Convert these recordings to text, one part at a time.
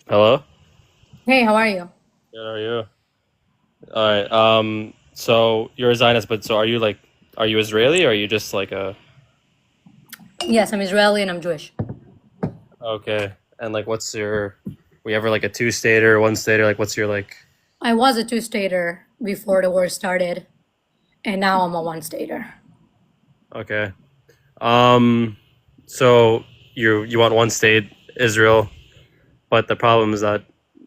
Hello? Hey, how are you? Good, how are you? All right. So you're a Zionist, but so are you Israeli or are you just like a Yes, I'm Israeli and I'm Jewish. okay? And like, what's your? We ever like a two-stater, one-stater? Like, what's your like? I was a two-stater before the war started, and now I'm a one-stater. Okay. Um, so you want one state, Israel, but the problem is that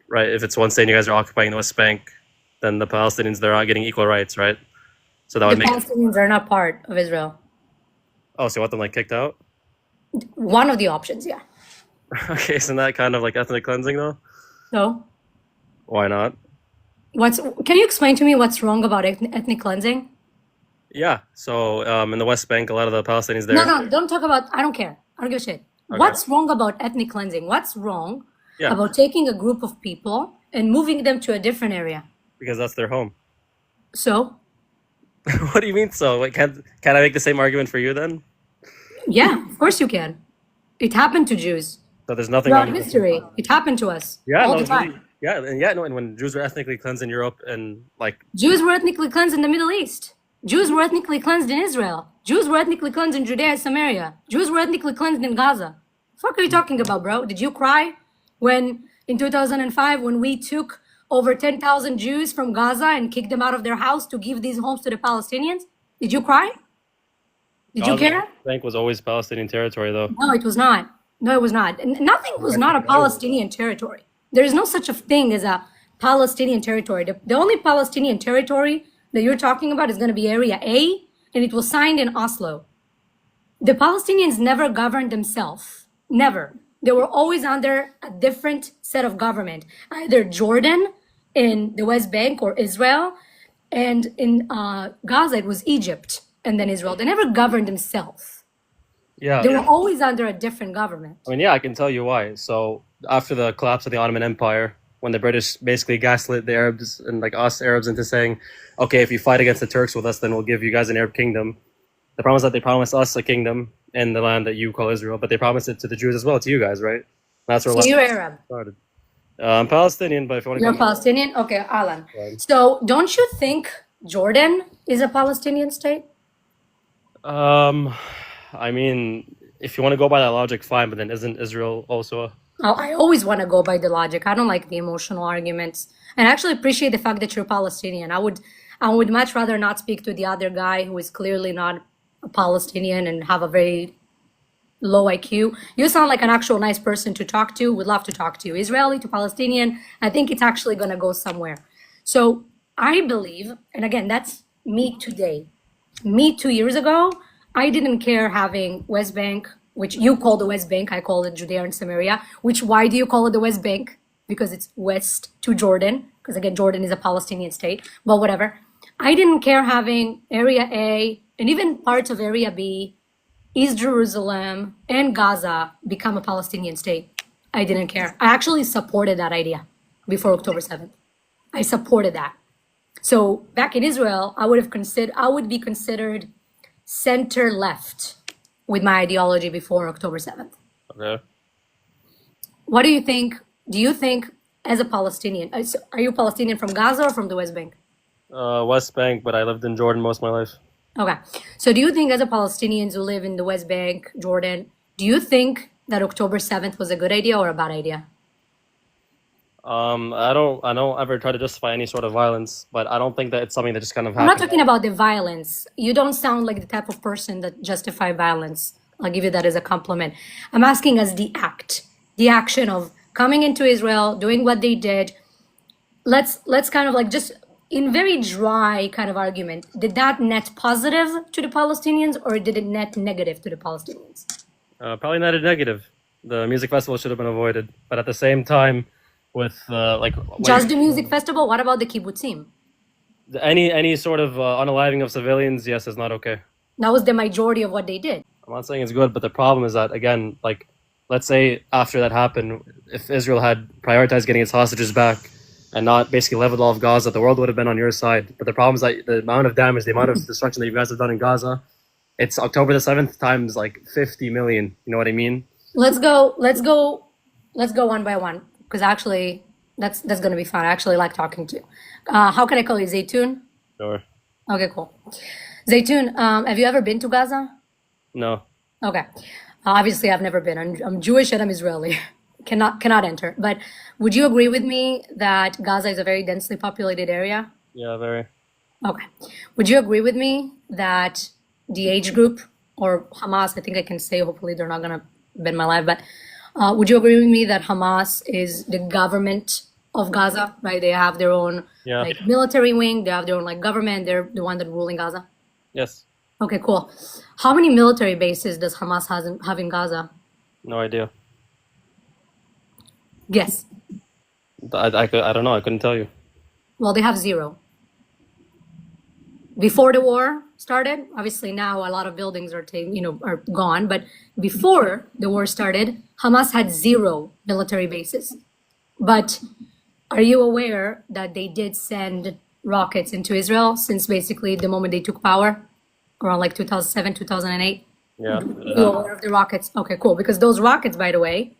right, if it's one state and you guys are occupying the West Bank, then the Palestinians they're not getting equal rights, right? So that The would make it. Palestinians are not part of Israel. Oh, so you want them like kicked out? One of the options, yeah. Okay, isn't that kind of like ethnic cleansing though? So, Why not? can you explain to me what's wrong about ethnic cleansing? Yeah. So in the West Bank, a lot of the Palestinians No, there. no, don't talk about, I don't care. I don't give a shit. Okay. What's wrong about ethnic cleansing? What's wrong Yeah, about taking a group of people and moving them to a different area? because that's their home. So, What do you mean? So, like, can I make the same argument for you then? yeah, of course you can. It happened to Jews So there's nothing throughout wrong with this. history. It happened to us Yeah, all no, the it's really, time. yeah, no, and when Jews were ethnically cleansed in Europe and like, Jews were ethnically cleansed in the Middle East. Jews were ethnically cleansed in Israel. Jews were ethnically cleansed in Judea and Samaria. Jews were ethnically cleansed in Gaza. The fuck are you talking about, bro? Did you cry when in 2005 when we took over 10,000 Jews from Gaza and kicked them out of their house to give these homes to the Palestinians? Did you cry? Did you Gaza care? Bank was always Palestinian territory, though. No, it was not. No, it was not. And nothing was not a Palestinian territory. There is no such a thing as a Palestinian territory. The only Palestinian territory that you're talking about is going to be Area A, and it was signed in Oslo. The Palestinians never governed themselves. Never. They were always under a different set of government, either Jordan in the West Bank or Israel, and in Gaza it was Egypt and then Israel. They never governed themselves. Yeah, They were always under a different government. I mean, yeah, I can tell you why. So after the collapse of the Ottoman Empire, when the British basically gaslit the Arabs and like us Arabs into saying, okay, if you fight against the Turks with us, then we'll give you guys an Arab kingdom. The problem is that they promised us a kingdom in the land that you call Israel, but they promised it to the Jews as well, to you guys, right? That's where So you're Arab. started. I'm Palestinian, but if you want to You're come, Palestinian? Okay, Alan. Right. So don't you think Jordan is a Palestinian state? um, I mean, if you want to go by that logic, fine. But then isn't Israel also a? Oh, I always want to go by the logic. I don't like the emotional arguments. And I actually appreciate the fact that you're Palestinian. I would much rather not speak to the other guy who is clearly not a Palestinian and have a very low IQ. You sound like an actual nice person to talk to. Would love to talk to you. Israeli to Palestinian. I think it's actually going to go somewhere. So I believe, and again, that's me today. Me 2 years ago, I didn't care having West Bank, which you call the West Bank, I call it Judea and Samaria, which why do you call it the West Bank? Because it's west to Jordan, because again, Jordan is a Palestinian state, but whatever. I didn't care having Area A and even parts of Area B, East Jerusalem and Gaza become a Palestinian state. I didn't care. I actually supported that idea before October 7th. I supported that. So back in Israel, I would be considered center left with my ideology before October 7th. Okay. What do you think? Do you think as a Palestinian, are you Palestinian from Gaza or from the West Bank? West Bank, but I lived in Jordan most of my life. Okay. So do you think as a Palestinians who live in the West Bank, Jordan, do you think that October 7th was a good idea or a bad idea? I don't ever try to justify any sort of violence, but I don't think that it's something that just kind of I'm not happened. talking about the violence. You don't sound like the type of person that justify violence. I'll give you that as a compliment. I'm asking as the act, the action of coming into Israel, doing what they did. Let's kind of like just in very dry kind of argument, did that net positive to the Palestinians or did it net negative to the Palestinians? Probably not a negative. The music festival should have been avoided, but at the same time, with like Just the music festival? What about the kibbutzim? any sort of unaliving of civilians, yes, is not okay. That was the majority of what they did. I'm not saying it's good, but the problem is that again, like, let's say after that happened, if Israel had prioritized getting its hostages back and not basically leveled off Gaza, the world would have been on your side. But the problem is that the amount of damage, the amount of destruction that you guys have done in Gaza, it's October the 7th times like 50 million. You know what I mean? Let's go one by one. because actually that's going to be fun. I actually like talking to you. How can I call you? Zaytun? Sure. Okay, cool. Zaytun, have you ever been to Gaza? No. Okay. Obviously, I've never been. I'm Jewish and I'm Israeli. Cannot enter. But would you agree with me that Gaza is a very densely populated area? Yeah, very. Okay. Would you agree with me that the age group or Hamas, I think I can say, hopefully they're not going to bend my life, but would you agree with me that Hamas is the government of Gaza, right? They have their own Yeah. like military wing, they have their own like government, they're the one that ruling Gaza? Yes. Okay, cool. How many military bases does Hamas have in Gaza? No idea. Guess. I don't know. I couldn't tell you. Well, they have 0. Before the war started, obviously now a lot of buildings are are gone, but before the war started, Hamas had 0 military bases. But are you aware that they did send rockets into Israel since basically the moment they took power, around like 2007, 2008? Yeah. You aware of the rockets? Okay, cool. Because those rockets, by the way,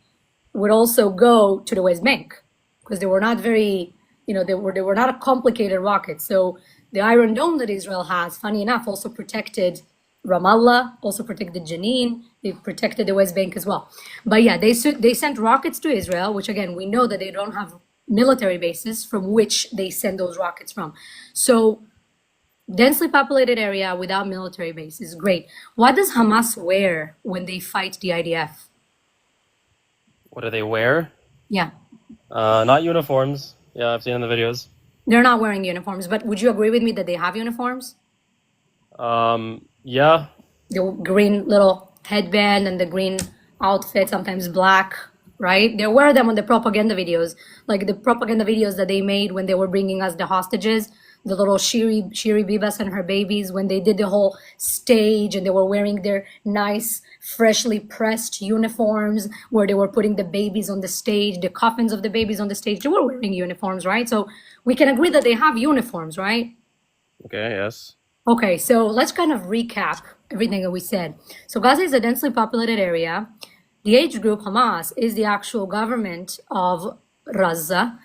would also go to the West Bank because they were not very, they were not a complicated rocket. So the Iron Dome that Israel has, funny enough, also protected Ramallah, also protected Jenin. They protected the West Bank as well. But yeah, they sent rockets to Israel, which again, we know that they don't have military bases from which they send those rockets from. So densely populated area without military bases, great. What does Hamas wear when they fight the IDF? What do they wear? Yeah. Not uniforms. Yeah, I've seen in the videos. They're not wearing uniforms, but would you agree with me that they have uniforms? Yeah. The green little headband and the green outfit, sometimes black, right? They wear them on the propaganda videos, like the propaganda videos that they made when they were bringing us the hostages, the little Shiri Bibas and her babies, when they did the whole stage and they were wearing their nice, freshly pressed uniforms where they were putting the babies on the stage, the coffins of the babies on the stage. They were wearing uniforms, right? So we can agree that they have uniforms, right? Okay, yes. Okay, so let's kind of recap everything that we said. So Gaza is a densely populated area. The age group Hamas is the actual government of Gaza.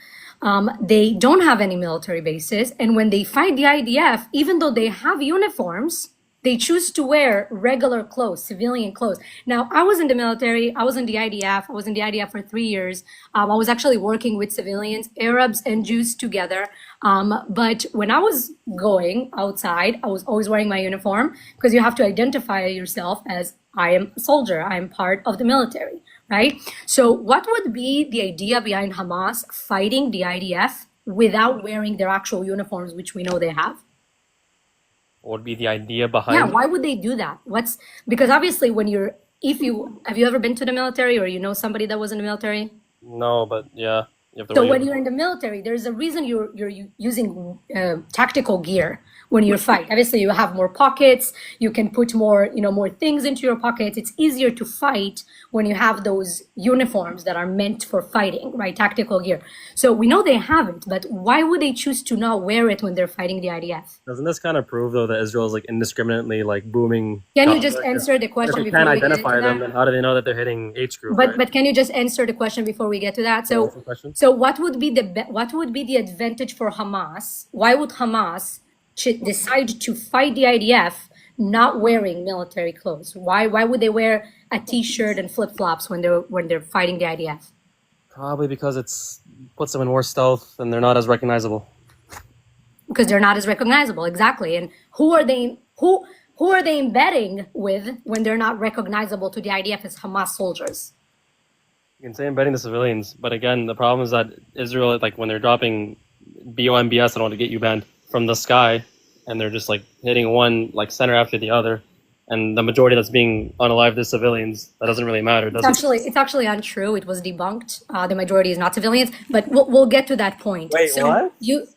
They don't have any military bases. And when they fight the IDF, even though they have uniforms, they choose to wear regular clothes, civilian clothes. Now, I was in the military. I was in the IDF. I was in the IDF for 3 years. I was actually working with civilians, Arabs and Jews together. But when I was going outside, I was always wearing my uniform because you have to identify yourself as I am a soldier. I am part of the military, right? So what would be the idea behind Hamas fighting the IDF without wearing their actual uniforms, which we know they have? What would be the idea behind? Yeah, why would they do that? Because obviously have you ever been to the military or somebody that was in the military? No, but yeah. So when you're in the military, there's a reason you're using tactical gear when you fight. Obviously, you have more pockets. You can put more things into your pockets. It's easier to fight when you have those uniforms that are meant for fighting, right? Tactical gear. So we know they have it, but why would they choose to not wear it when they're fighting the IDF? Doesn't this kind of prove though that Israel is like indiscriminately like booming? Can you just answer the question If you before can't we get identify into them, that? then how do they know that they're hitting H group? But can you just answer the question before we get to that? So what would be the advantage for Hamas? Why would Hamas decide to fight the IDF not wearing military clothes? Why would they wear a t-shirt and flip-flops when they're fighting the IDF? Probably because it's puts them in more stealth and they're not as recognizable. Because they're not as recognizable, exactly. And who are they embedding with when they're not recognizable to the IDF as Hamas soldiers? You can say embedding the civilians, but again, the problem is that Israel, like when they're dropping BOMBS, I don't want to get you banned, from the sky, and they're just like hitting one like center after the other, and the majority that's being unalived is civilians. That doesn't really matter, does it? It's actually untrue. It was debunked. The majority is not civilians, but we'll get to that point. Wait, what?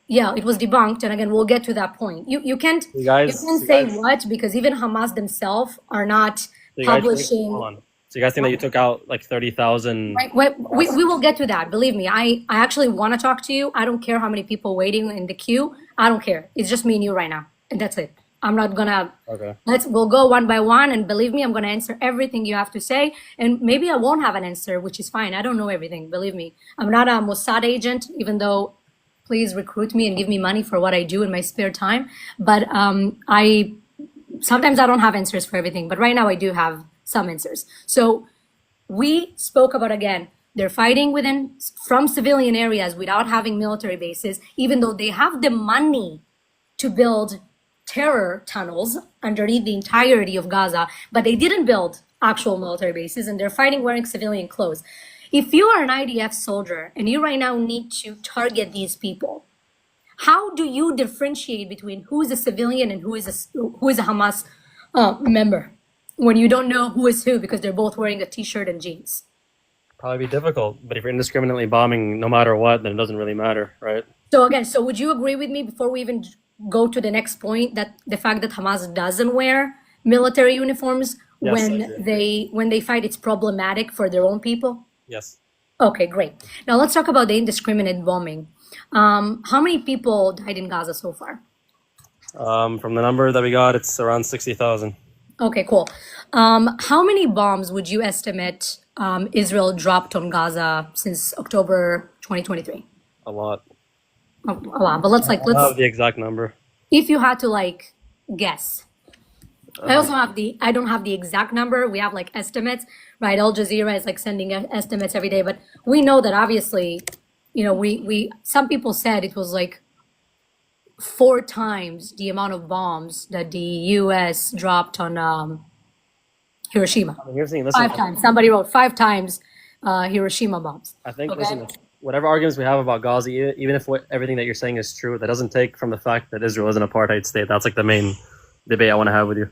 Yeah, it was debunked, and again, we'll get to that point. You can't say what, because even Hamas themselves are not publishing. Hold on. So you guys think that you took out like 30,000? Right, we will get to that. Believe me, I actually want to talk to you. I don't care how many people waiting in the queue. I don't care. It's just me and you right now, and that's it. I'm not gonna. Okay. We'll go one by one, and believe me, I'm gonna answer everything you have to say. And maybe I won't have an answer, which is fine. I don't know everything. Believe me, I'm not a Mossad agent, even though please recruit me and give me money for what I do in my spare time. But I sometimes I don't have answers for everything. But right now I do have some answers. So we spoke about, again, they're fighting from civilian areas without having military bases, even though they have the money to build terror tunnels underneath the entirety of Gaza, but they didn't build actual military bases, and they're fighting wearing civilian clothes. If you are an IDF soldier and you right now need to target these people, how do you differentiate between who is a civilian and who is a Hamas member when you don't know who is who because they're both wearing a t-shirt and jeans? Probably be difficult, but if you're indiscriminately bombing no matter what, then it doesn't really matter, right? So again, would you agree with me before we even go to the next point that the fact that Hamas doesn't wear military uniforms Yes, when they fight, it's problematic for their own people? Yes. Okay, great. Now let's talk about the indiscriminate bombing. How many people died in Gaza so far? From the number that we got, it's around 60,000. Okay, cool. How many bombs would you estimate Israel dropped on Gaza since October 2023? A lot. A lot, but let's I don't have the exact number. if you had to like guess. I don't have the exact number. We have like estimates, right? Al Jazeera is like sending estimates every day, but we know that obviously, some people said it was like 4 times the amount of bombs that the US dropped on Hiroshima. Here's the thing, listen, 5 times. Somebody wrote 5 times Hiroshima bombs. I think, Okay. listen, whatever arguments we have about Gaza, even if everything that you're saying is true, that doesn't take from the fact that Israel is an apartheid state. That's like the main debate I want to have with you.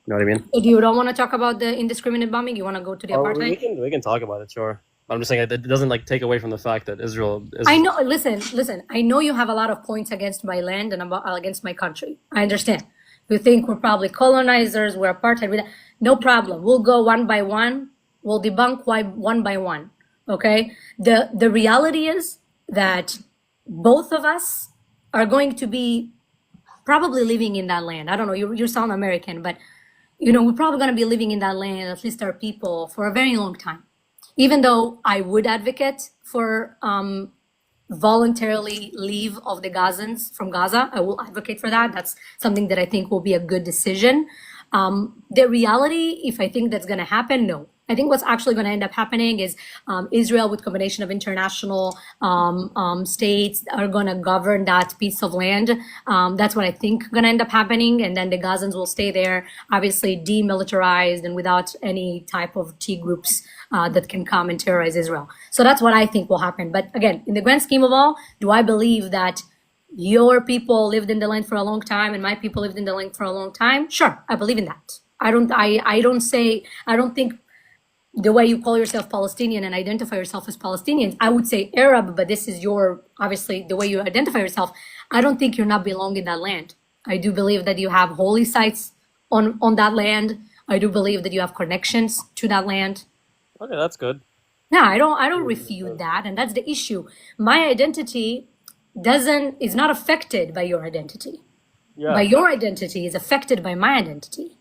You know what I mean? So you don't want to talk about the indiscriminate bombing? You want to go to the apartheid? We can talk about it, sure. I'm just saying it doesn't like take away from the fact that Israel is. I know. Listen. I know you have a lot of points against my land and against my country. I understand. You think we're probably colonizers, we're apartheid. No problem. We'll go one by one. We'll debunk one by one. Okay. The reality is that both of us are going to be probably living in that land. I don't know. You sound American, but we're probably going to be living in that land, at least our people, for a very long time. Even though I would advocate for voluntarily leave of the Gazans from Gaza, I will advocate for that. That's something that I think will be a good decision. The reality, if I think that's going to happen, no. I think what's actually going to end up happening is Israel, with combination of international states, are going to govern that piece of land. That's what I think going to end up happening. And then the Gazans will stay there, obviously demilitarized and without any type of T groups that can come and terrorize Israel. So that's what I think will happen. But again, in the grand scheme of all, do I believe that your people lived in the land for a long time and my people lived in the land for a long time? Sure, I believe in that. I don't think the way you call yourself Palestinian and identify yourself as Palestinians, I would say Arab, but this is obviously the way you identify yourself. I don't think you're not belong in that land. I do believe that you have holy sites on that land. I do believe that you have connections to that land. Okay, that's good. No, I don't refute that, and that's the issue. My identity is not affected by your identity. Yeah. But your identity is affected by my identity.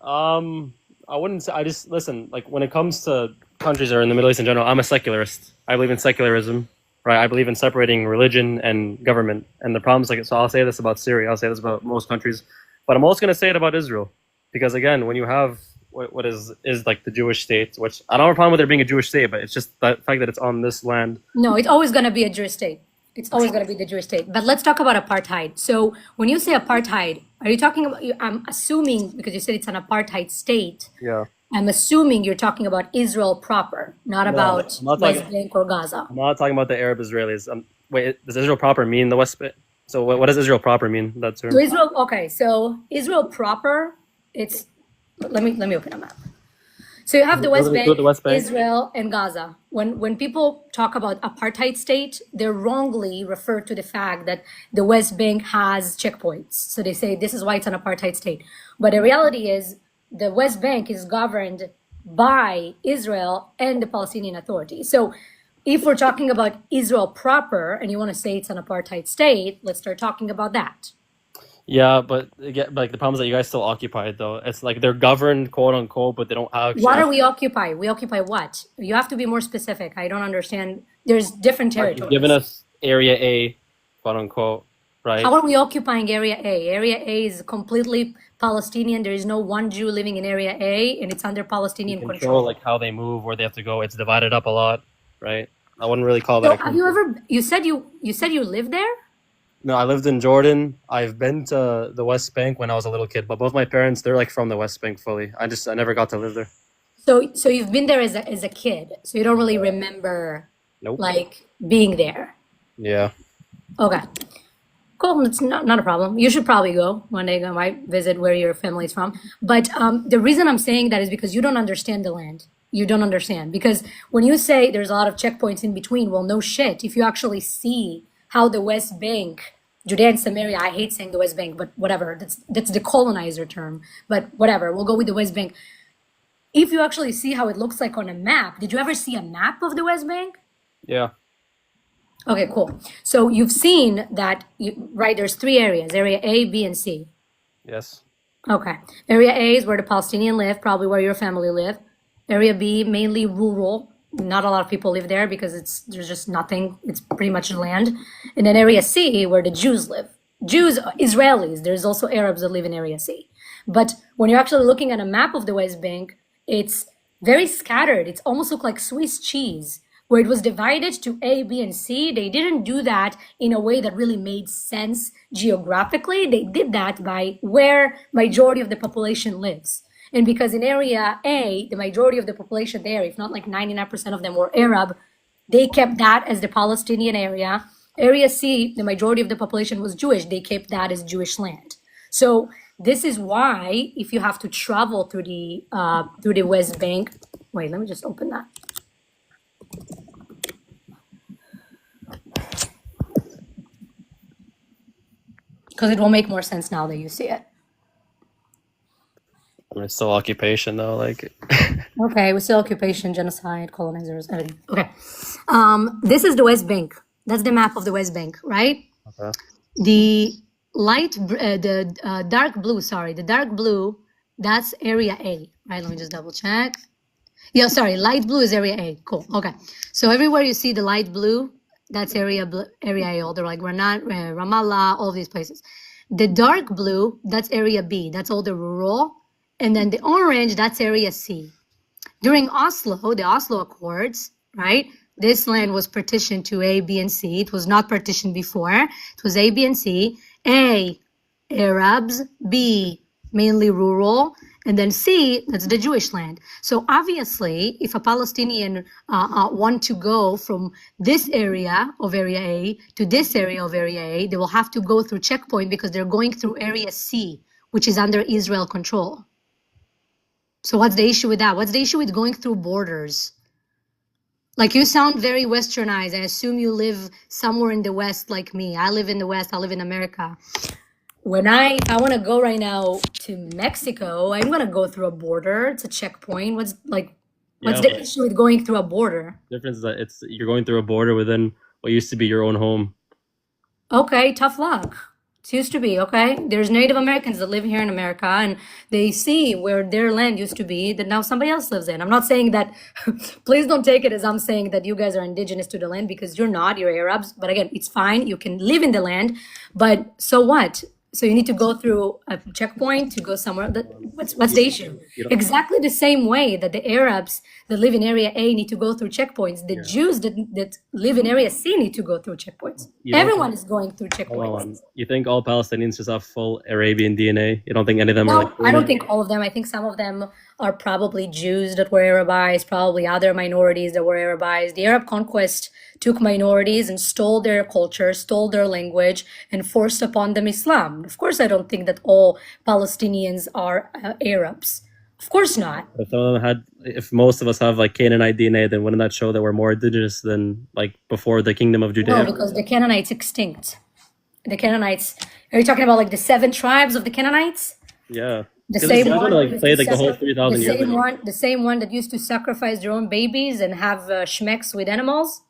I wouldn't say, listen, like when it comes to countries or in the Middle East in general, I'm a secularist. I believe in secularism, right? I believe in separating religion and government. And the problems, so I'll say this about Syria, I'll say this about most countries, but I'm also going to say it about Israel. Because again, when you have what is like the Jewish state, which I don't have a problem with there being a Jewish state, but it's just the fact that it's on this land. No, it's always going to be a Jewish state. It's always going to be the Jewish state. But let's talk about apartheid. So when you say apartheid, are you talking about, I'm assuming, because you said it's an apartheid state. Yeah. I'm assuming you're talking about Israel proper, not about West Bank or Gaza. I'm not talking about the Arab Israelis. Wait, does Israel proper mean the West Bank? So what does Israel proper mean? That term? So Israel proper, it's, let me open a map. So you have the West Bank, Israel, and Gaza. When people talk about apartheid state, they wrongly refer to the fact that the West Bank has checkpoints. So they say this is why it's an apartheid state. But the reality is the West Bank is governed by Israel and the Palestinian Authority. So if we're talking about Israel proper and you want to say it's an apartheid state, let's start talking about that. Yeah, but again, like the problem is that you guys still occupy it though. It's like they're governed, quote unquote, but they don't What actually are we occupy? We occupy what? You have to be more specific. I don't understand. There's different like you've given territories. us Area A, quote unquote, right? How are we occupying Area A? Area A is completely Palestinian. There is no one Jew living in Area A, and it's under You Palestinian control control. like how they move, where they have to go. It's divided up a lot, right? I wouldn't really call that So a have you country. ever, you said you lived there? No, I lived in Jordan. I've been to the West Bank when I was a little kid, but both my parents, they're like from the West Bank fully. I never got to live there. So you've been there as a kid. So you don't really remember Nope. like being there. Yeah. Okay. Cool. It's not a problem. You should probably go one day. I might visit where your family's from. But the reason I'm saying that is because you don't understand the land. You don't understand. Because when you say there's a lot of checkpoints in between, well, no shit. If you actually see how the West Bank, Judea and Samaria, I hate saying the West Bank, but whatever. That's the colonizer term. But whatever. We'll go with the West Bank. If you actually see how it looks like on a map, did you ever see a map of the West Bank? Yeah. Okay, cool. So you've seen that, right? There's three areas: Area A, B, and C. Yes. Okay. Area A is where the Palestinian live, probably where your family live. Area B, mainly rural. Not a lot of people live there because there's just nothing. It's pretty much land. And then Area C, where the Jews live. Jews, Israelis. There's also Arabs that live in Area C. But when you're actually looking at a map of the West Bank, it's very scattered. It's almost look like Swiss cheese, where it was divided to A, B, and C. They didn't do that in a way that really made sense geographically. They did that by where majority of the population lives. And because in Area A, the majority of the population there, if not like 99% of them were Arab, they kept that as the Palestinian area. Area C, the majority of the population was Jewish. They kept that as Jewish land. So this is why if you have to travel through the West Bank, wait, let me just open that. Because it will make more sense now that you see it. I mean, it's still occupation though. Like, Okay, we still occupation, genocide, colonizers, everything. Okay. This is the West Bank. That's the map of the West Bank, right? okay. The dark blue, sorry, the dark blue, that's Area A, right? Let me just double check. Yeah, sorry, light blue is Area A. Cool. Okay. So everywhere you see the light blue, that's Area A. All they're like Ramallah, all these places. The dark blue, that's Area B. That's all the rural. And then the orange, that's Area C. During Oslo, the Oslo Accords, right? This land was partitioned to A, B, and C. It was not partitioned before. It was A, B, and C. A, Arabs. B, mainly rural. And then C, that's the Jewish land. So obviously, if a Palestinian want to go from this area of Area A to this area of Area A, they will have to go through checkpoint because they're going through Area C, which is under Israel control. So what's the issue with that? What's the issue with going through borders? Like, you sound very westernized. I assume you live somewhere in the West like me. I live in the West. I live in America. If I want to go right now to Mexico, I'm gonna go through a border. It's a checkpoint. What's Yeah, the but issue with going through a border? the difference is that you're going through a border within what used to be your own home. Okay, tough luck. It used to be, okay? There's Native Americans that live here in America and they see where their land used to be that now somebody else lives in. I'm not saying that, please don't take it as I'm saying that you guys are indigenous to the land, because you're not, you're Arabs. But again, it's fine. You can live in the land, but so what? So you need to go through a checkpoint to go somewhere. What's the issue? You don't, Exactly the same way that the Arabs that live in Area A need to go through checkpoints. The yeah. Jews that live in Area C need to go through checkpoints. You don't Everyone think, is going through hold on. checkpoints. You think all Palestinians just have full Arabian DNA? You don't think any of them are No, like I don't think all of them. I think some of them are probably Jews that were Arabized, probably other minorities that were Arabized. The Arab conquest took minorities and stole their culture, stole their language, and forced upon them Islam. Of course, I don't think that all Palestinians are Arabs. Of course not. If some of them had, if most of us have like Canaanite DNA, then wouldn't that show that we're more indigenous than like before the kingdom of No, Judea? because the Canaanites extinct. The Canaanites, are you talking about like the 7 tribes of the Canaanites? Yeah. The Because same it's one, gonna like play like the whole 3,000 years. the same one that used to sacrifice their own babies and have schmecks with animals.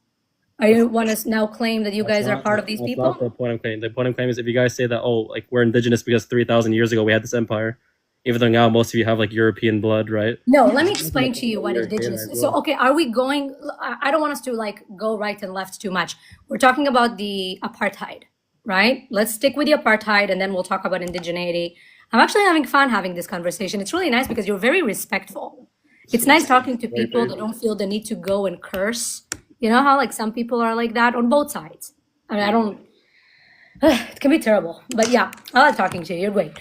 I want to now claim that you guys are part of these That's not people. the point I'm claiming. The point I'm claiming is if you guys say that, oh, like we're indigenous because 3,000 years ago we had this empire, even though now most of you have like European blood, right? No, let me explain to you what You're indigenous Canada, is. So, okay, are we going? I don't want us to like go right and left too much. We're talking about the apartheid, right? Let's stick with the apartheid and then we'll talk about indigeneity. I'm actually having fun having this conversation. It's really nice because you're very respectful. It's nice talking to people that don't feel the need to go and curse. You know how like some people are like that on both sides. I mean, I don't. It can be terrible, but yeah, I like talking to you. You're great.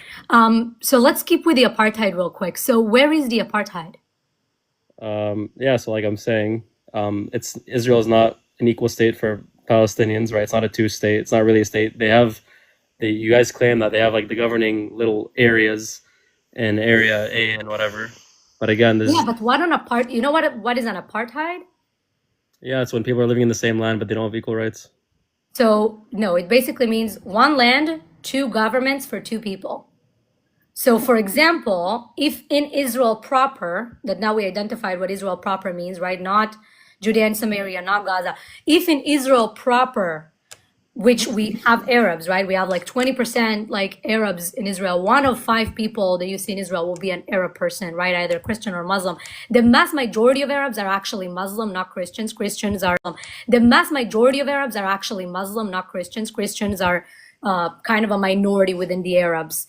So let's keep with the apartheid real quick. So where is the apartheid? Yeah, so like I'm saying, it's Israel is not an equal state for Palestinians, right? It's not a two-state. It's not really a state. You guys claim that they have like the governing little areas in area A and whatever. But again, Yeah, but what on apart? You know what is an apartheid? yeah, it's when people are living in the same land but they don't have equal rights. So no, it basically means one land, two governments for two people. So for example, if in Israel proper, that now we identified what Israel proper means, right? Not Judea and Samaria, not Gaza. If in Israel proper, which we have Arabs, right? We have like 20% like Arabs in Israel. 1 of 5 people that you see in Israel will be an Arab person, right? Either Christian or Muslim. The mass majority of Arabs are actually Muslim, not Christians. The mass majority of Arabs are actually Muslim, not Christians. Christians are kind of a minority within the Arabs,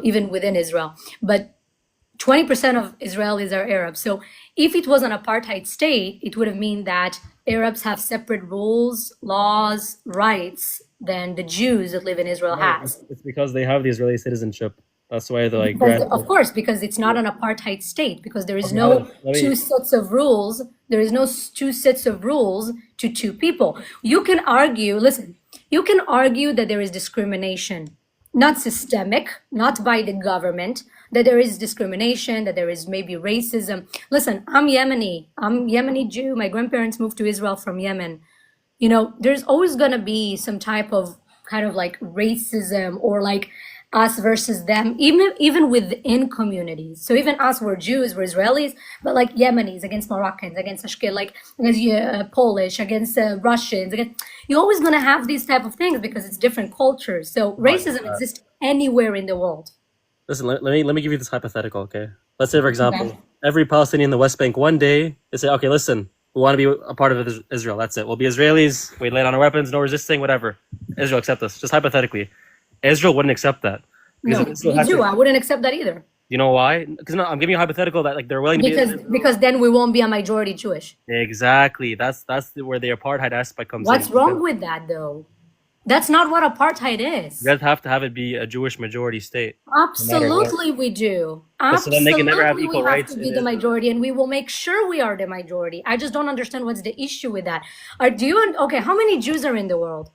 even within Israel. But 20% of Israelis are Arabs. So if it was an apartheid state, it would have mean that Arabs have separate rules, laws, rights than the Jews that live in Israel has. It's because they have the Israeli citizenship. That's why they're like Of course, because it's not an apartheid state, because there is no two sets of rules. There is no two sets of rules to two people. You can argue, listen, you can argue that there is discrimination, not systemic, not by the government, that there is discrimination, that there is maybe racism. Listen, I'm Yemeni Jew. My grandparents moved to Israel from Yemen. You know, there's always going to be some type of kind of like racism or like us versus them, even within communities. So even us, we're Jews, we're Israelis, but like Yemenis against Moroccans, against Ashkel, like against Polish, against Russians. You're always going to have these type of things because it's different cultures. So racism exists anywhere in the world. Listen, let me give you this hypothetical, okay? Let's say, for example, every Palestinian in the West Bank, one day, they say, okay, listen, we want to be a part of Israel. That's it. We'll be Israelis. We lay down our weapons, no resisting, whatever. Israel accept us. Just hypothetically. Israel wouldn't accept that. No, me too. I wouldn't accept that either. You know why? Because I'm giving you a hypothetical that like they're willing to because then we won't be a majority Jewish. Exactly. That's where the apartheid aspect comes in. What's wrong with that though? That's not what apartheid is. You guys have to have it be a Jewish majority state. Absolutely, we do. Absolutely, so then they can never have equal rights. We have to be the majority, and we will make sure we are the majority. I just don't understand what's the issue with that. Okay, how many Jews are in the world?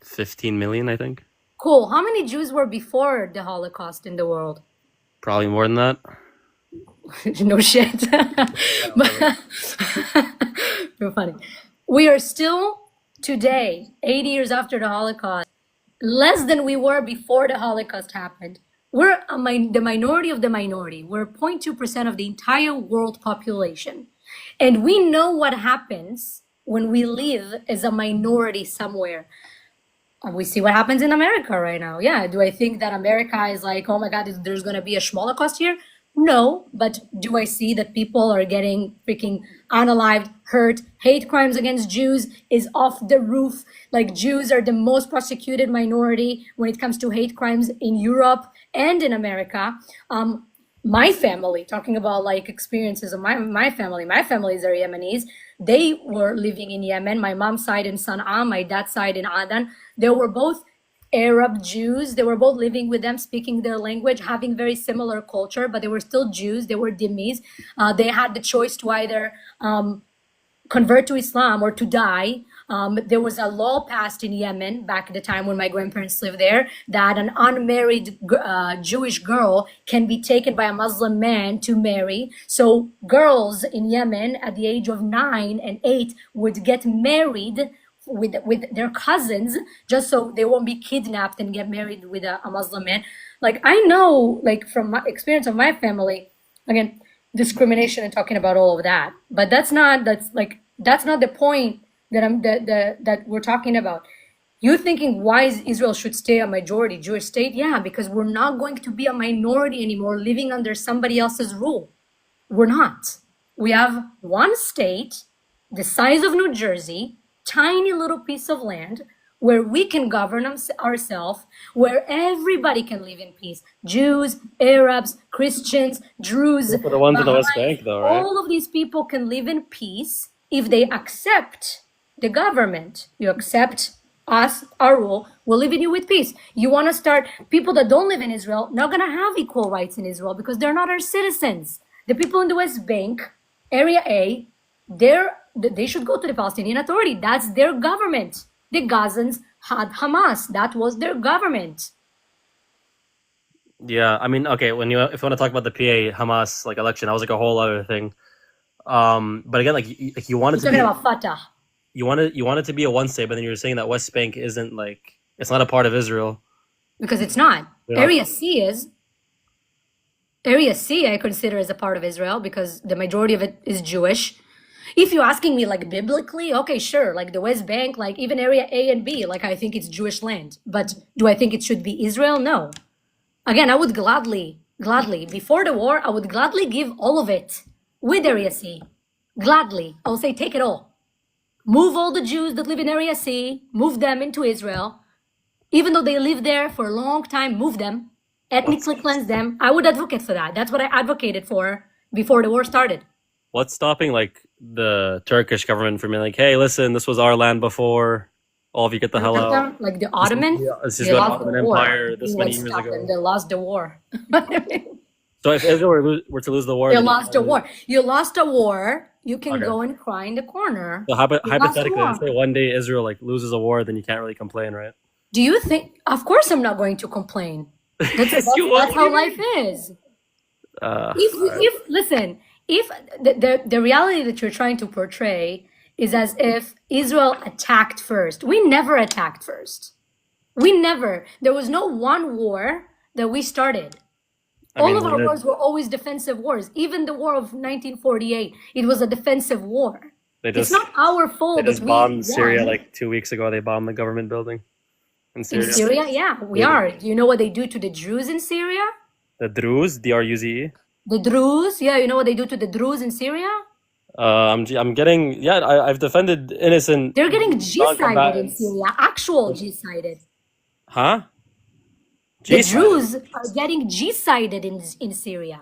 15 million, I think. Cool. How many Jews were before the Holocaust in the world? Probably more than that. No shit. You're funny. We are still today, 80 years after the Holocaust, less than we were before the Holocaust happened. We're the minority of the minority. We're 0.2% of the entire world population. And we know what happens when we live as a minority somewhere. We see what happens in America right now. Yeah, do I think that America is like, oh my God, there's going to be a Schmolocaust here? No, but do I see that people are getting freaking unalived, hurt, hate crimes against Jews is off the roof? Like Jews are the most prosecuted minority when it comes to hate crimes in Europe and in America. My family, talking about like experiences of my family is are Yemenis. They were living in Yemen. My mom's side in Sana'a, my dad's side in Aden. They were both Arab Jews. They were both living with them, speaking their language, having very similar culture, but they were still Jews. They were dhimmis. They had the choice to either convert to Islam or to die. There was a law passed in Yemen back at the time when my grandparents lived there that an unmarried Jewish girl can be taken by a Muslim man to marry. So girls in Yemen at the age of 9 and 8 would get married with their cousins just so they won't be kidnapped and get married with a Muslim man. Like I know, like from my experience of my family, again, discrimination and talking about all of that, but that's not the point that we're talking about. You're thinking why Israel should stay a majority Jewish state? Yeah, because we're not going to be a minority anymore living under somebody else's rule. We're not. We have one state, the size of New Jersey, tiny little piece of land where we can govern ourselves, where everybody can live in peace. Jews, Arabs, Christians, Druze, For the ones in the West Baha'is, Bank, though, right? all of these people can live in peace if they accept the government. You accept us, our rule, we're leaving you with peace. You want to start, people that don't live in Israel, not going to have equal rights in Israel because they're not our citizens. The people in the West Bank, Area A, they should go to the Palestinian Authority. That's their government. The Gazans had Hamas. That was their government. Yeah, I mean, okay, if you want to talk about the PA Hamas like election, that was like a whole other thing. But again, like you wanted We're to talking be, about Fatah. you wanted to be a one state, but then you're saying that West Bank isn't like it's not a part of Israel. Because it's not. Yeah. Area C is. Area C I consider as a part of Israel because the majority of it is Jewish. If you're asking me like biblically, okay, sure, like the West Bank, like even Area A and B, like I think it's Jewish land. But do I think it should be Israel? No. Again, I would gladly, before the war, I would gladly give all of it with Area C. Gladly. I will say take it all. Move all the Jews that live in Area C, move them into Israel. Even though they live there for a long time, move them, ethnically cleanse them. I would advocate for that. That's what I advocated for before the war started. What's stopping like the Turkish government from being like, hey, listen, this was our land before. All of you get the hell out. Like the Ottomans, This is they the lost the Ottoman war. Empire this What many years stopped ago. them? They lost the war. So if Israel were to lose the war, They then lost a war. You lost a war. You can Okay. go and cry in the corner. So You lost a hypothetically, war. let's say one day Israel like loses a war, then you can't really complain, right? Do you think? Of course, I'm not going to complain. That's how life is. Listen, if the reality that you're trying to portray is as if Israel attacked first. We never attacked first. We never. There was no one war that we started. All of our wars were always defensive wars. Even the war of 1948, it was a defensive war. It's not our fault They just that we bombed Syria won. like 2 weeks ago. They bombed the government building in Syria. In Syria, yeah, we are. Do you know what they do to the Druze in Syria? The Druze, Druze. The Druze, yeah, you know what they do to the Druze in Syria? I'm getting I've defended innocent. They're getting G-sided in non-combatants. Syria, actual G-sided. Huh? The G-side? Druze are getting G-sided in Syria.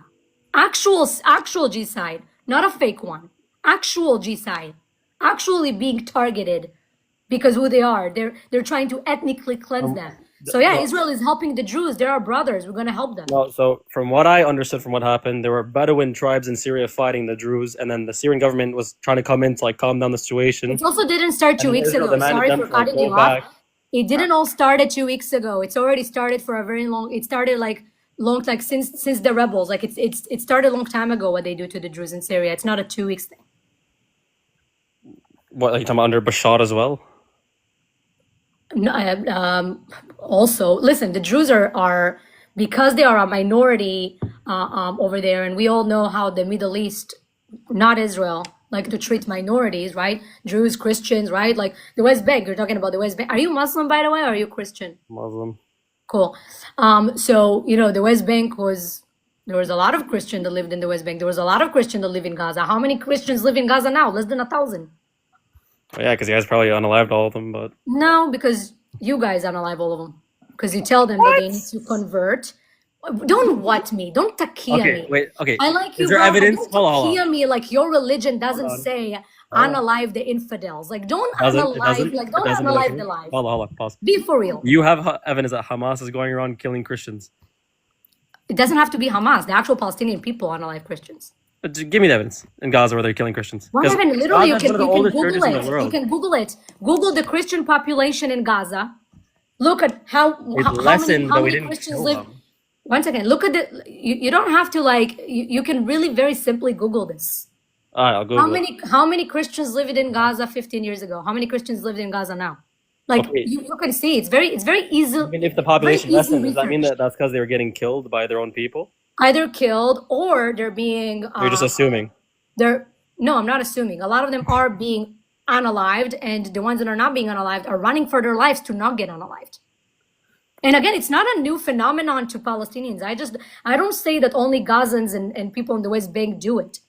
Actual G-side, not a fake one. Actual G-side. Actually being targeted because who they are. They're trying to ethnically cleanse them. So yeah, Israel is helping the Druze. They're our brothers. We're going to help them. No, so from what I understood from what happened, there were Bedouin tribes in Syria fighting the Druze, and then the Syrian government was trying to come in to like calm down the situation. It also didn't start 2 weeks Israel ago. demanded Sorry them for to, like, cutting go you back. off. It didn't all start 2 weeks ago. It's already started for a very long. It started since the rebels. Like it started a long time ago. What they do to the Druze in Syria. It's not a 2 weeks thing. What, like, you talking about under Bashar as well? No, also, listen, the Druze are because they are a minority over there, and we all know how the Middle East, not Israel, like to treat minorities, right? Jews, Christians, right? Like the West Bank. You're talking about the West Bank. Are you Muslim, by the way, or are you Christian? Muslim. Cool. So the West Bank there was a lot of Christians that lived in the West Bank. There was a lot of Christians that live in Gaza. How many Christians live in Gaza now? Less than 1,000. Oh, yeah, because you guys probably unalived all of them, but No, because you guys unalive all of them. Because you tell them that they need to convert. Don't what me. Don't takia me. wait, okay. I like you, Is there bro, but evidence? Don't Hold on. takia me like your religion doesn't on. say unalive the infidels. Like don't It doesn't, don't unalive the lives. Hold on, pause. Be for real. You have evidence that Hamas is going around killing Christians. It doesn't have to be Hamas. The actual Palestinian people unalive Christians. Just give me the evidence in Gaza where they're killing Christians. What 'Cause happened? Literally, you Gaza's can one of the oldest Google churches in the it. You world. can Google it. Google the Christian population in Gaza. Look at how lessened, but we many didn't Christians kill live. them. One second. Look at the. You don't have to you can really very simply Google this. All right, I'll Google it. How many Christians lived in Gaza 15 years ago? How many Christians lived in Gaza now? Like Okay. you can see, it's very easy. I mean, if the population very easy lessened, does that mean research. that's because they were getting killed by their own people? Either killed or they're being. You're just assuming. No, I'm not assuming. A lot of them are being unalived, and the ones that are not being unalived are running for their lives to not get unalived. And again, it's not a new phenomenon to Palestinians. I don't say that only Gazans and people in the West Bank do it.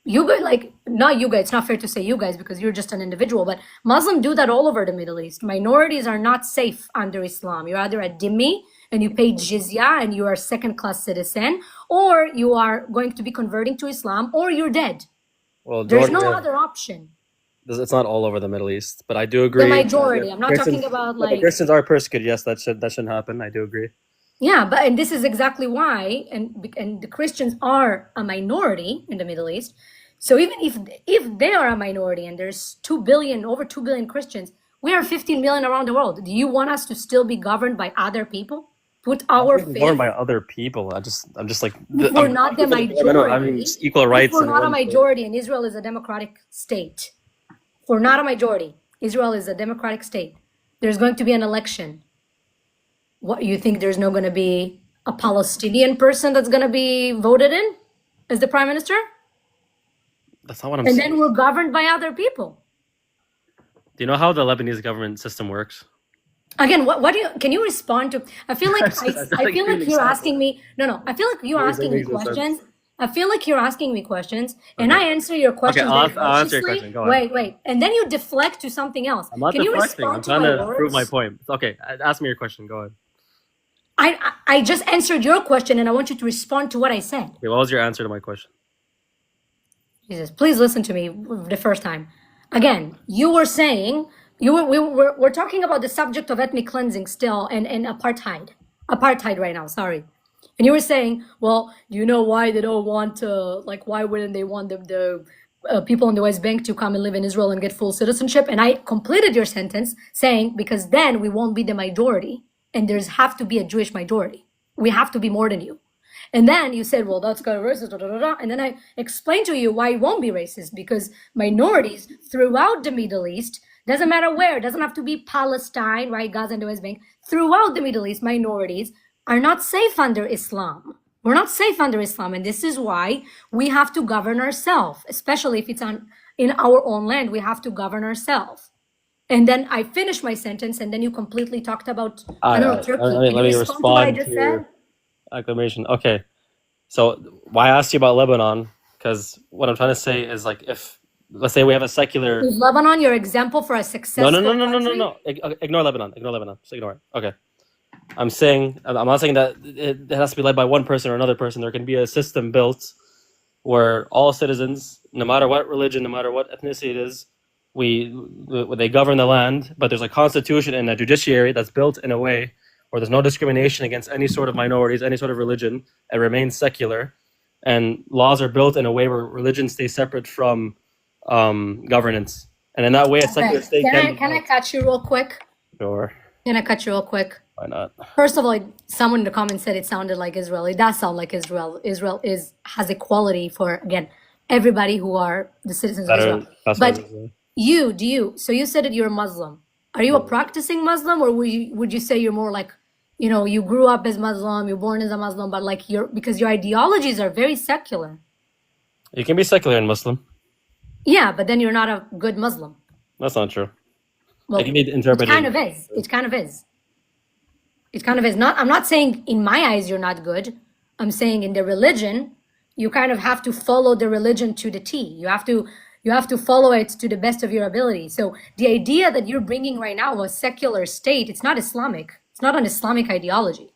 You guys, like, not you guys, it's not fair to say you guys because you're just an individual, but Muslims do that all over the Middle East. Minorities are not safe under Islam. You're either a dhimmi and you pay jizya and you are a second-class citizen, or you are going to be converting to Islam, or you're dead. Well, There's no other option. It's not all over the Middle East, but I do agree. The majority. I'm not talking about like Christians are persecuted. Yes, that shouldn't happen. I do agree. Yeah, and this is exactly why, and the Christians are a minority in the Middle East. So even if they are a minority and there's over 2 billion Christians, we are 15 million around the world. Do you want us to still be governed by other people? Put our faith governed by other people. I'm just like if we're not the majority. I mean, equal rights. If we're not a majority, and Israel is a democratic state. If we're not a majority, Israel is a democratic state. There's going to be an election. What, you think there's not going to be a Palestinian person that's going to be voted in as the prime minister? That's not what I'm saying. And then we're governed by other people. Do you know how the Lebanese government system works? Again, can you respond to? I feel like I feel like you're asking me. No. I feel like you're asking me questions. I feel like you're asking me questions, and I answer your questions. Okay, I'll answer your question. Go ahead. Wait, and then you deflect to something else. I'm not deflecting. I'm trying to prove my point. Okay, ask me your question. Go ahead. I just answered your question, and I want you to respond to what I said. Okay, what was your answer to my question? Jesus, please listen to me the first time. Again, you were saying we're talking about the subject of ethnic cleansing still and apartheid right now. Sorry. And you were saying, well, do you know why they don't want to, why wouldn't they want the people in the West Bank to come and live in Israel and get full citizenship? And I completed your sentence saying, because then we won't be the majority and there's have to be a Jewish majority. We have to be more than you. And then you said, well, that's kind of racist, and then I explained to you why it won't be racist, because minorities throughout the Middle East, doesn't matter where, it doesn't have to be Palestine, right, Gaza and the West Bank, throughout the Middle East, minorities are not safe under Islam. We're not safe under Islam, and this is why we have to govern ourselves, especially if it's in our own land, we have to govern ourselves. And then I finished my sentence, and then you completely talked about Turkey. Let me respond to your acclamation. Okay, so why I asked you about Lebanon, because what I'm trying to say is, if let's say we have a secular... Is Lebanon your example for a successful No. Ignore Lebanon. Just ignore it. Okay. I'm not saying that it has to be led by one person or another person. There can be a system built where all citizens, no matter what religion, no matter what ethnicity it is, they govern the land, but there's a constitution and a judiciary that's built in a way where there's no discrimination against any sort of minorities, any sort of religion. It remains secular, and laws are built in a way where religion stays separate from governance. And in that way, a secular state can I cut you real quick? Sure. Can I cut you real quick? Why not? First of all, someone in the comments said it sounded like Israel. It does sound like Israel. Israel has equality for, again, everybody who are the citizens of Israel. But so you said that you're a Muslim. Are you a practicing Muslim, or would you say you're more like, you grew up as Muslim, you're born as a Muslim, but because your ideologies are very secular? You can be secular and Muslim. Yeah, but then you're not a good Muslim. That's not true. Well, it kind of is. It kind of is. It kind of is. I'm not saying in my eyes you're not good. I'm saying in the religion, you kind of have to follow the religion to the T. You have to follow it to the best of your ability. So the idea that you're bringing right now, a secular state, it's not Islamic. It's not an Islamic ideology.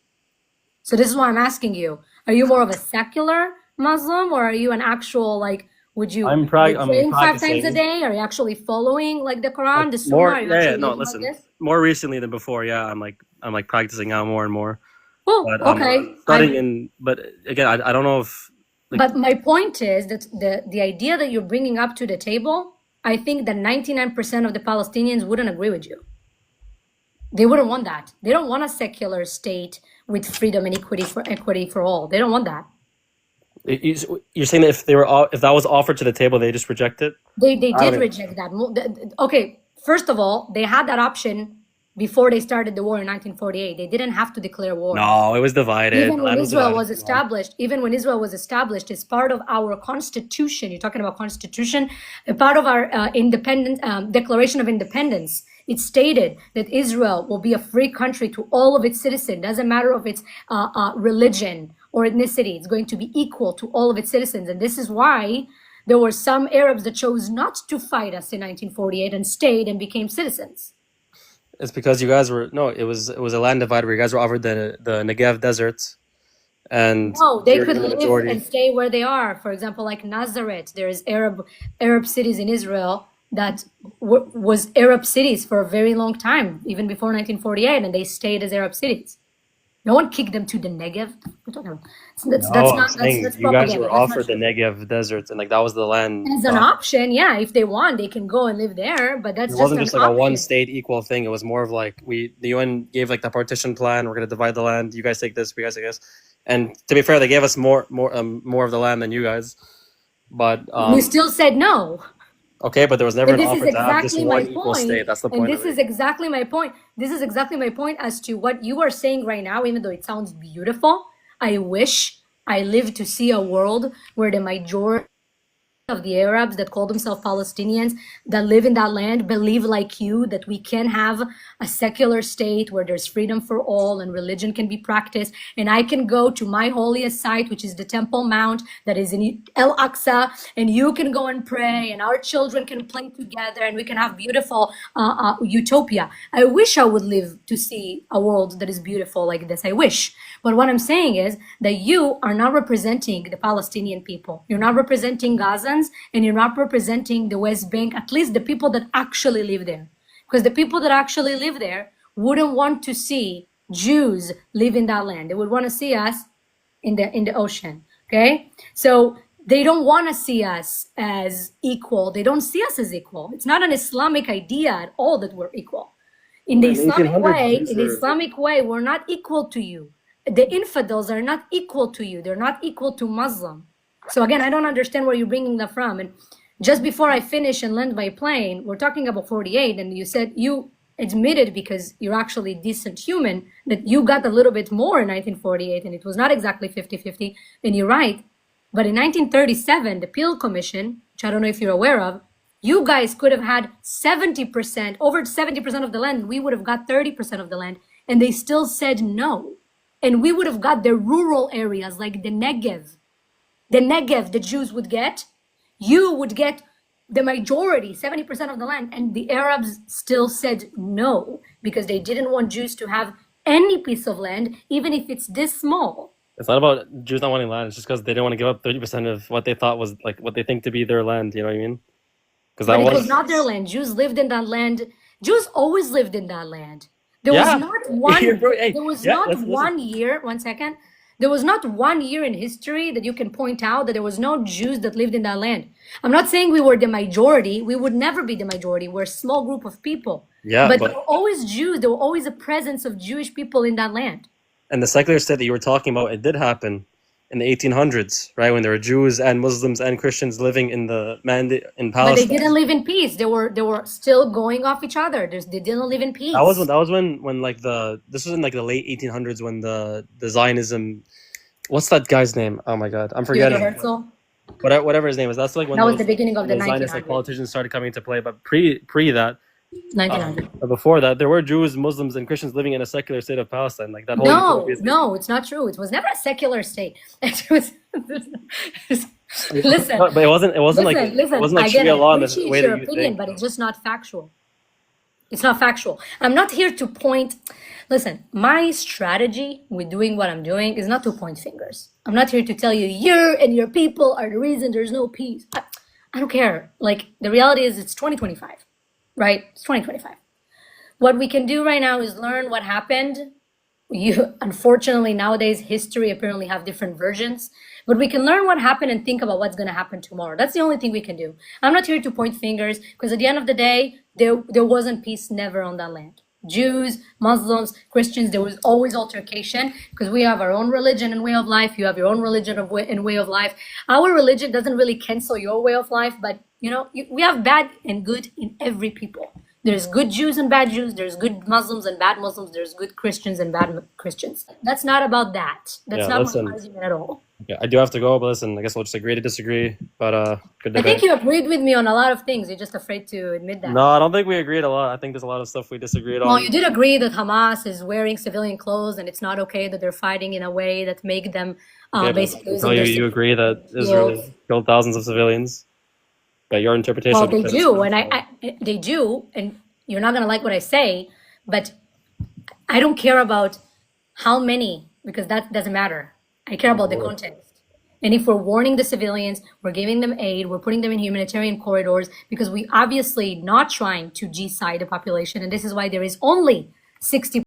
So this is why I'm asking you: are you more of a secular Muslim, or are you an actual would you praying 5 times a day? Are you actually following the Quran, the Sunnah? Listen. More recently than before, I'm practicing now more and more. Oh, but, okay. But again, I don't know if. But my point is that the idea that you're bringing up to the table, I think that 99% of the Palestinians wouldn't agree with you. They wouldn't want that. They don't want a secular state with freedom and equity for all. They don't want that. You're saying that if that was offered to the table, they just reject it? They did reject that. Okay, first of all, they had that option before they started the war in 1948. They didn't have to declare war. No, it was divided. Even The when land was Israel divided. was established, as part of our constitution, you're talking about constitution, a part of our Declaration of Independence, it stated that Israel will be a free country to all of its citizens. Doesn't matter of its religion or ethnicity. It's going to be equal to all of its citizens. And this is why there were some Arabs that chose not to fight us in 1948 and stayed and became citizens. It's because you guys were it was a land divide where you guys were offered the Negev deserts, and No, they you're could in the live majority. and stay where they are. For example, like Nazareth, there is Arab cities in Israel that was Arab cities for a very long time, even before 1948, and they stayed as Arab cities. No one kicked them to the Negev. We're talking about that's No, I'm not saying that's you guys propaganda. were That's not offered the true. Negev deserts, and like that was the land. As an option, yeah, if they want, they can go and live there. But that's It just wasn't an just like a one option. state equal thing. It was more of like the UN gave like the partition plan. We're gonna divide the land. You guys take this. We guys take this. And to be fair, they gave us more of the land than you guys. But We still said no. okay, but there was never And an this is offer to have just exactly my one equal point. state. That's the And point this of is it. exactly my point. This is exactly my point as to what you are saying right now, even though it sounds beautiful. I wish I lived to see a world where the majority of the Arabs that call themselves Palestinians that live in that land believe like you that we can have a secular state where there's freedom for all and religion can be practiced, and I can go to my holiest site, which is the Temple Mount that is in El Aqsa, and you can go and pray and our children can play together and we can have beautiful utopia. I wish I would live to see a world that is beautiful like this. I wish. But what I'm saying is that you are not representing the Palestinian people. You're not representing Gazans, and you're not representing the West Bank, at least the people that actually live there. Because the people that actually live there wouldn't want to see Jews live in that land. They would want to see us in the ocean. Okay? So they don't want to see us as equal. They don't see us as equal. It's not an Islamic idea at all that we're equal. In the Islamic way, we're not equal to you. The infidels are not equal to you. They're not equal to Muslim. So again, I don't understand where you're bringing that from. And just before I finish and land my plane, we're talking about 48, and you said you admitted, because you're actually a decent human, that you got a little bit more in 1948, and it was not exactly 50-50, and you're right. But in 1937, the Peel Commission, which I don't know if you're aware of, you guys could have had 70%, over 70% of the land, and we would have got 30% of the land, and they still said no. And we would have got the rural areas like the Negev. The Negev, the Jews would get. You would get the majority, 70% of the land. And the Arabs still said no, because they didn't want Jews to have any piece of land, even if it's this small. It's not about Jews not wanting land. It's just because they didn't want to give up 30% of what they thought was like what they think to be their land. You know what I mean? Because that But it was was not their land. Jews lived in that land. Jews always lived in that land. There yeah. was not one. Hey, There was yeah, not listen. one year. 1 second. There was not 1 year in history that you can point out that there was no Jews that lived in that land. I'm not saying we were the majority. We would never be the majority. We're a small group of people. Yeah, But there were always Jews. There were always a presence of Jewish people in that land. And the secular state that you were talking about, it did happen in the 1800s, right? When there were Jews and Muslims and Christians living in But Palestine. they didn't live in peace. They were still going off each other. They didn't live in peace. That was when like this was in like the late 1800s when the Zionism, what's that guy's name? Oh my God, I'm forgetting. Herzl. Whatever his name is. That's like when That was the beginning of the Zionist like 1900s. politicians started coming into play. But pre that, 1900. but before that, there were Jews, Muslims, and Christians living in a secular state of Palestine. Like that whole No, utopia state. no, it's not true. It was never a secular state. It was. Listen, No, but it wasn't like listen. it wasn't like Again, Sharia I law in the appreciate way your that you opinion, think. but it's just not factual. It's not factual. I'm not here to point. Listen, my strategy with doing what I'm doing is not to point fingers. I'm not here to tell you and your people are the reason there's no peace. I don't care. Like, the reality is it's 2025, right? It's 2025. What we can do right now is learn what happened. Unfortunately, nowadays, history apparently have different versions, but we can learn what happened and think about what's going to happen tomorrow. That's the only thing we can do. I'm not here to point fingers, because at the end of the day, there wasn't peace never on that land. Jews, Muslims, Christians, there was always altercation, because we have our own religion and way of life. You have your own religion and way of life. Our religion doesn't really cancel your way of life, but we have bad and good in every people. There's good Jews and bad Jews. There's good Muslims and bad Muslims. There's good Christians and bad Christians. That's not about that. That's Yeah, not my listen. argument at all. Yeah, I do have to go, but listen, I guess we'll just agree to disagree. But good I think debate. you agreed with me on a lot of things. You're just afraid to admit that. No, I don't think we agreed a lot. I think there's a lot of stuff we disagreed Well, on. you did agree that Hamas is wearing civilian clothes and it's not okay that they're fighting in a way that make them Yeah, but basically I using tell you, their you agree that Israel has killed thousands of civilians. But your interpretation. Well, they do, and they do, and you're not gonna like what I say, but I don't care about how many because that doesn't matter. I care about the context. And if we're warning the civilians, we're giving them aid, we're putting them in humanitarian corridors because we obviously not trying to G-side the population, and this is why there is only 60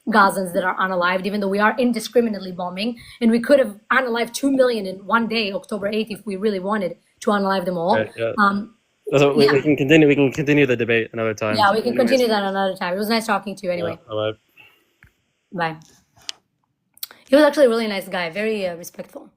Gazans that are unalived, even though we are indiscriminately bombing, and we could have unalived 2 million in one day, October 8th, if we really wanted to unalive them all. Right, yeah. So we can continue. We can continue the debate another time. Yeah, we can continue that another time. It was nice talking to you anyway. Yeah, all right. Bye. He was actually a really nice guy, very respectful.